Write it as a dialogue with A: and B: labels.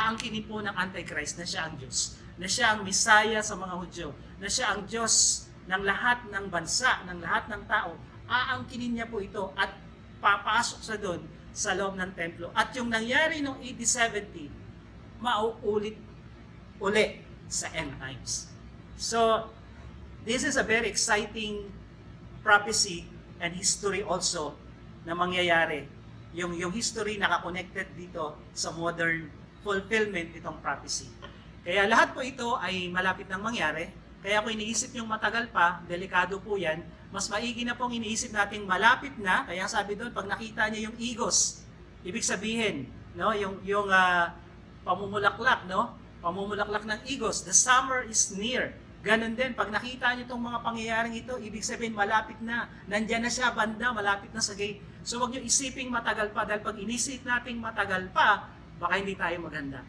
A: aangkinin po ng Antichrist na siya ang Diyos, na siya ang Misaya sa mga Hudyo, na siya ang Diyos ng lahat ng bansa, ng lahat ng tao. Aangkinin niya po ito at papasok sa doon sa loob ng templo. At yung nangyari noong AD 70, mauulit uli sa end times. So, this is a very exciting prophecy and history also na mangyayari. Yung history nakakonected dito sa modern fulfillment nitong prophecy. Kaya lahat po ito ay malapit nang mangyari. Kaya kung iniisip yung matagal pa, delikado po yan, mas maigi na pong iniisip nating malapit na. Kaya sabi doon, pag nakita niyo yung igos, ibig sabihin, no, yung pamumulaklak, no? Pamumulaklak ng igos, the summer is near. Ganon din, pag nakita niyo itong mga pangyayaring ito, ibig sabihin malapit na. Nandyan na siya banda, malapit na sa gate. So wag niyo isiping matagal pa, dahil pag inisip nating matagal pa, baka hindi tayo maganda.